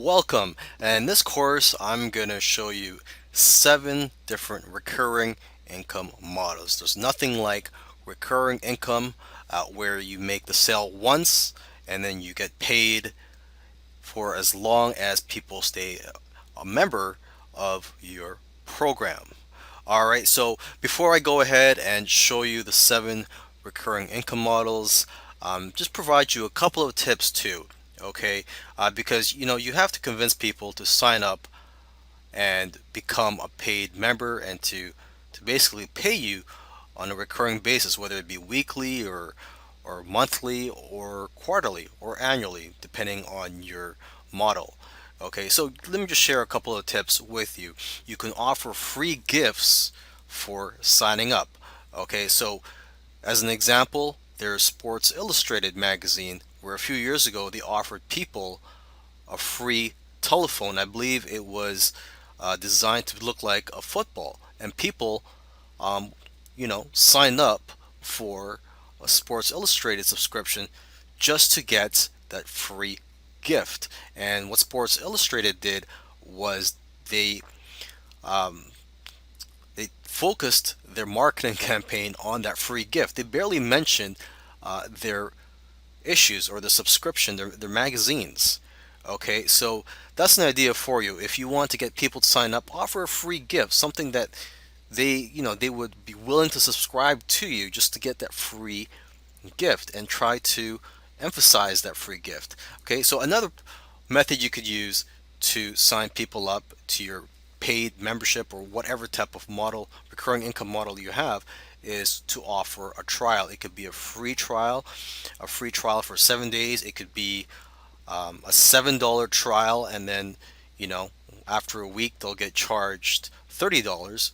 Welcome. And in this course, I'm going to show you 7 different recurring income models. There's nothing like recurring income where you make the sale once and then you get paid for as long as people stay a member of your program. All right, so before I go ahead and show you the 7 recurring income models, just provide you a couple of tips too, okay? Because you have to convince people to sign up and become a paid member and to basically pay you on a recurring basis, whether it be weekly or monthly or quarterly or annually, depending on your model. Okay, so let me just share a couple of tips with you. You can offer free gifts for signing up. Okay, so as an example, there's Sports Illustrated magazine, where a few years ago they offered people a free telephone. I believe it was designed to look like a football, and people, sign up for a Sports Illustrated subscription just to get that free gift. And what Sports Illustrated did was they um, they focused their marketing campaign on that free gift. They barely mentioned their issues or the subscription, their magazines. Okay, so that's an idea for you. If you want to get people to sign up, offer a free gift, something that they would be willing to subscribe to you just to get that free gift, and try to emphasize that free gift. Okay, so another method you could use to sign people up to your paid membership or whatever type of model, recurring income model you have, is to offer a trial. It could be a free trial for 7 days. It could be a $7 trial, and then after a week they'll get charged $30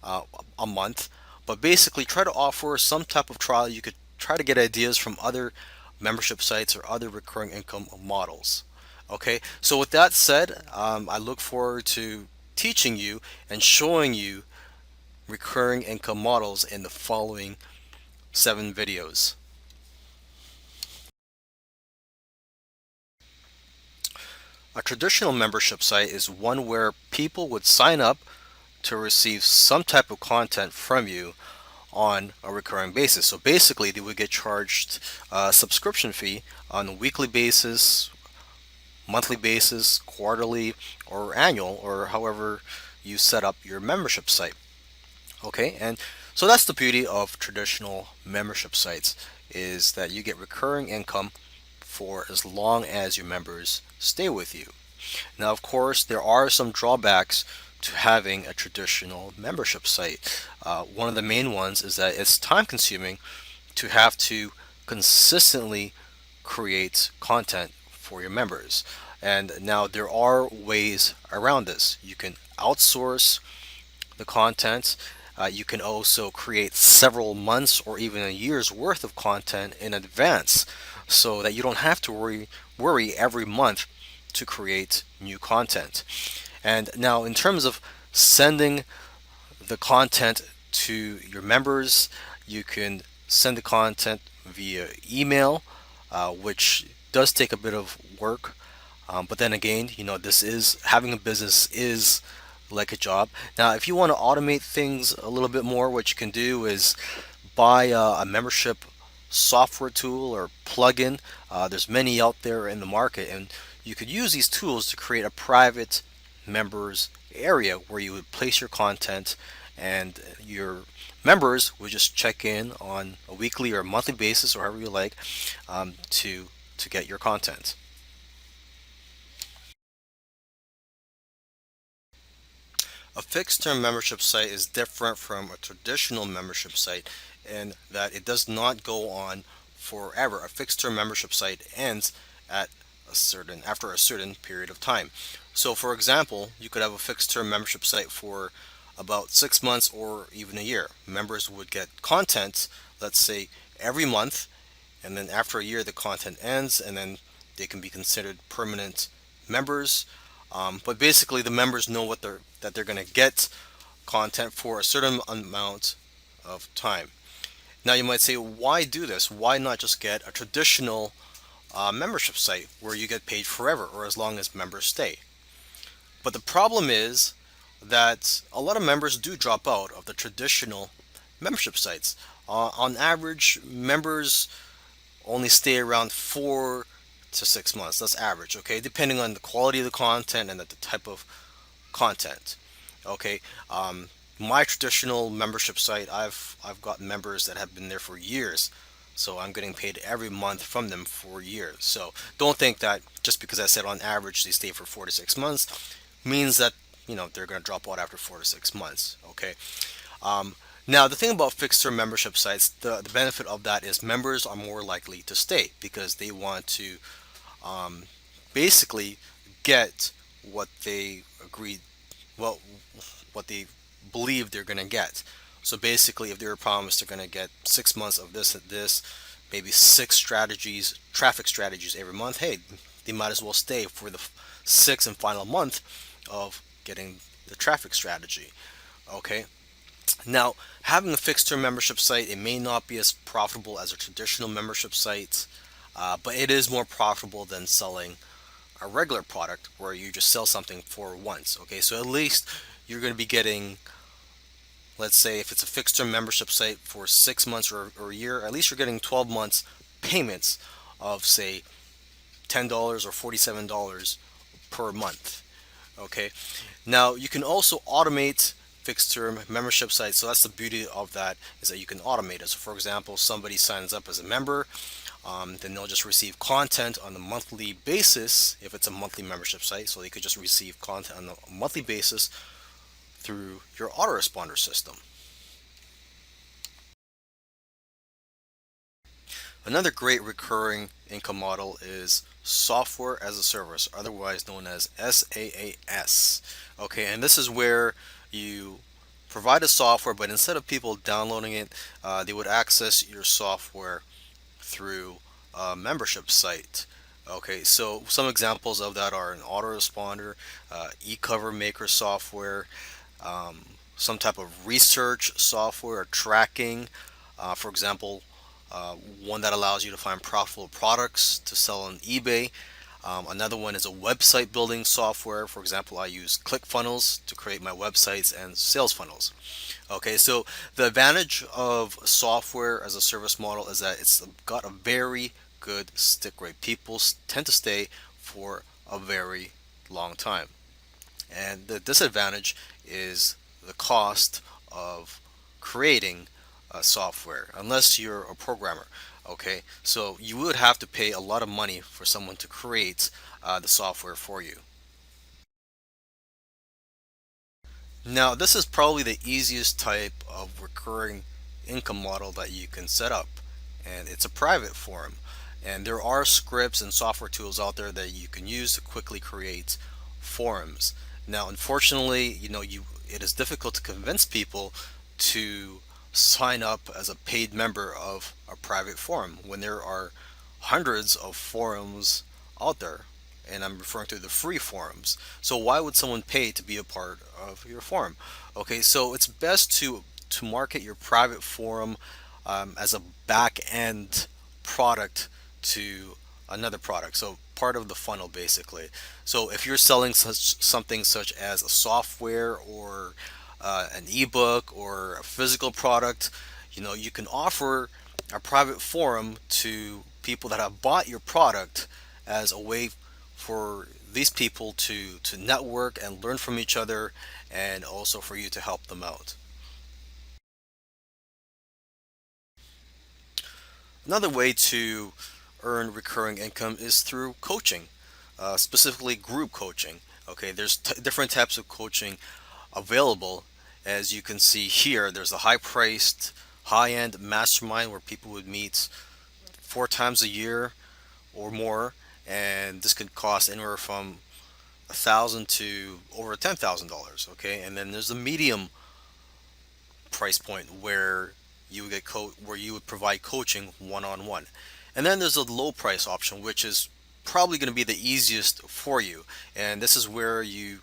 uh, a month. But basically, try to offer some type of trial. You could try to get ideas from other membership sites or other recurring income models. Okay, so with that said, I look forward to teaching you and showing you recurring income models in the following 7 videos. A traditional membership site is one where people would sign up to receive some type of content from you on a recurring basis. So basically, they would get charged a subscription fee on a weekly basis, monthly basis, quarterly, or annual, or however you set up your membership site. Okay, and so that's the beauty of traditional membership sites, is that you get recurring income for as long as your members stay with you. Now, of course, there are some drawbacks to having a traditional membership site. One of the main ones is that it's time consuming to have to consistently create content for your members. And now there are ways around this. You can outsource the content. You can also create several months or even a year's worth of content in advance, so that you don't have to worry every month to create new content. And now, in terms of sending the content to your members, you can send the content via email, which does take a bit of work. But then again, this is having a business is like a job. Now, if you want to automate things a little bit more, what you can do is buy a membership software tool or plugin. There's many out there in the market, and you could use these tools to create a private members area where you would place your content, and your members would just check in on a weekly or monthly basis, or however you like, to get your content. A fixed term membership site is different from a traditional membership site in that it does not go on forever. A fixed term membership site ends at after a certain period of time. So for example, you could have a fixed term membership site for about 6 months or even a year. Members would get content, let's say, every month, and then after a year the content ends, and then they can be considered permanent members. But basically, the members know that they're going to get content for a certain amount of time. Now, you might say, why do this? Why not just get a traditional membership site where you get paid forever or as long as members stay. But the problem is that a lot of members do drop out of the traditional membership sites. On average, members only stay around 4 to 6 months. That's average, okay, depending on the quality of the content and the type of content. Okay, my traditional membership site, I've got members that have been there for years, so I'm getting paid every month from them for years. So don't think that just because I said on average they stay for 4 to 6 months means that they're going to drop out after 4 to 6 months. Okay. Um, Now the thing about fixed term membership sites, the benefit of that is members are more likely to stay because they want to um, basically get what they agreed, well, what they believe they're going to get. So basically, if they were promised they're going to get 6 months of this and this, maybe six strategies, traffic strategies every month, hey, they might as well stay for the sixth and final month of getting the traffic strategy. Okay. Now, having a fixed term membership site, it may not be as profitable as a traditional membership site, but it is more profitable than selling a regular product where you just sell something for once. Okay, so at least you're going to be getting, let's say, if it's a fixed term membership site for 6 months or a year, at least you're getting 12 months payments of, say, $10 or $47 per month. Okay, now you can also automate fixed term membership sites. So that's the beauty of that, is that you can automate it. So for example, somebody signs up as a member, then they'll just receive content on a monthly basis if it's a monthly membership site. So they could just receive content on a monthly basis through your autoresponder system. Another great recurring income model is software as a service, otherwise known as SaaS. Okay, and this is where you provide a software, but instead of people downloading it, they would access your software through a membership site. Okay, so some examples of that are an autoresponder, e-cover maker software, some type of research software or tracking. For example, one that allows you to find profitable products to sell on eBay. Another one is a website building software. For example, I use ClickFunnels to create my websites and sales funnels. Okay, so the advantage of software as a service model is that it's got a very good stick rate. People tend to stay for a very long time. And the disadvantage is the cost of creating software, unless you're a programmer. Okay, so you would have to pay a lot of money for someone to create the software for you. Now, this is probably the easiest type of recurring income model that you can set up, and it's a private forum. And there are scripts and software tools out there that you can use to quickly create forums. Now, unfortunately, it is difficult to convince people to sign up as a paid member of a private forum when there are hundreds of forums out there, and I'm referring to the free forums. So why would someone pay to be a part of your forum? Okay, so it's best to market your private forum as a back end product to another product. So part of the funnel basically. So if you're selling something such as a software or an ebook or a physical product, you can offer a private forum to people that have bought your product as a way for these people to network and learn from each other, and also for you to help them out. Another way to earn recurring income is through coaching, specifically group coaching. Okay, there's different types of coaching available. As you can see here, there's a high-priced, high-end mastermind where people would meet 4 times a year or more, and this could cost anywhere from $1,000 to over $10,000. Okay, and then there's the medium price point where you would where you would provide coaching one-on-one, and then there's a low price option, which is probably going to be the easiest for you, and this is where you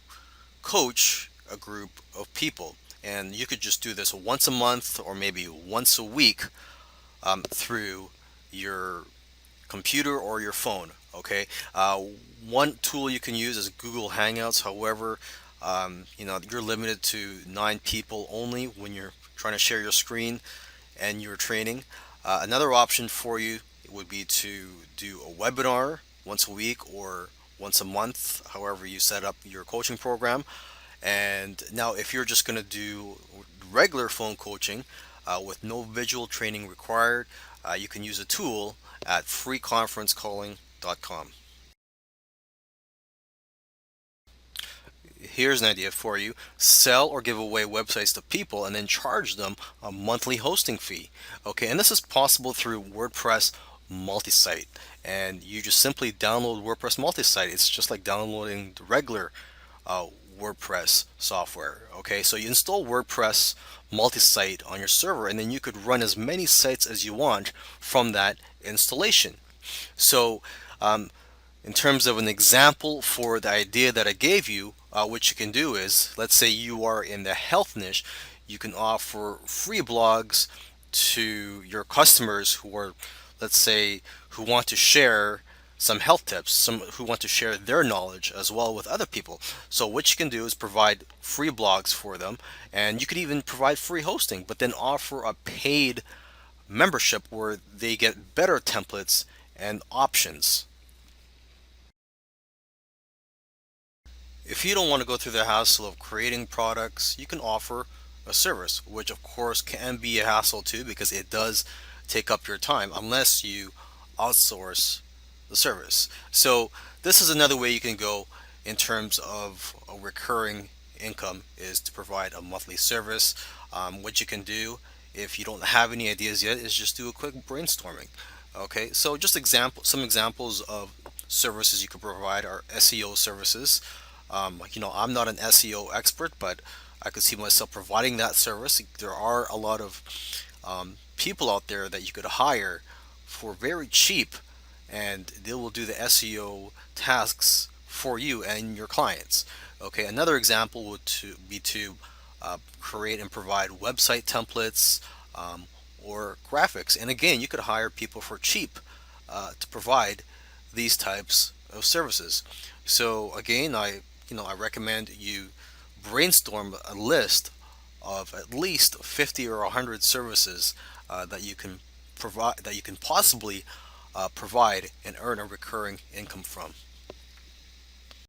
coach a group of people, and you could just do this once a month or maybe once a week through your computer or your phone. Okay, uh, one tool you can use is Google Hangouts. However, you're limited to 9 people only when you're trying to share your screen and you're training. Another option for you would be to do a webinar once a week or once a month, however you set up your coaching program. And now, if you're just going to do regular phone coaching with no visual training required, you can use a tool at freeconferencecalling.com. Here's an idea for you: sell or give away websites to people and then charge them a monthly hosting fee. Okay, and this is possible through WordPress multi-site. And you just simply download WordPress multi-site. It's just like downloading the regular uh, WordPress software. Okay, so you install WordPress multi-site on your server, and then you could run as many sites as you want from that installation. So, in terms of an example for the idea that I gave you, what you can do is, let's say you are in the health niche, you can offer free blogs to your customers who are, let's say, who want to share some health tips, some who want to share their knowledge as well with other people. So what you can do is provide free blogs for them, and you could even provide free hosting, but then offer a paid membership where they get better templates and options. If you don't want to go through the hassle of creating products, you can offer a service, which of course can be a hassle too because it does take up your time unless you outsource the service. So this is another way you can go in terms of a recurring income, is to provide a monthly service. What you can do if you don't have any ideas yet is just do a quick brainstorming. Okay, so just some examples of services you could provide are SEO services. I'm not an SEO expert, but I could see myself providing that service. There are a lot of people out there that you could hire for very cheap, and they will do the SEO tasks for you and your clients. Okay, another example would be to create and provide website templates or graphics. And again, you could hire people for cheap to provide these types of services. So again, I recommend you brainstorm a list of at least 50 or 100 services that you can provide, that you can possibly provide and earn a recurring income from.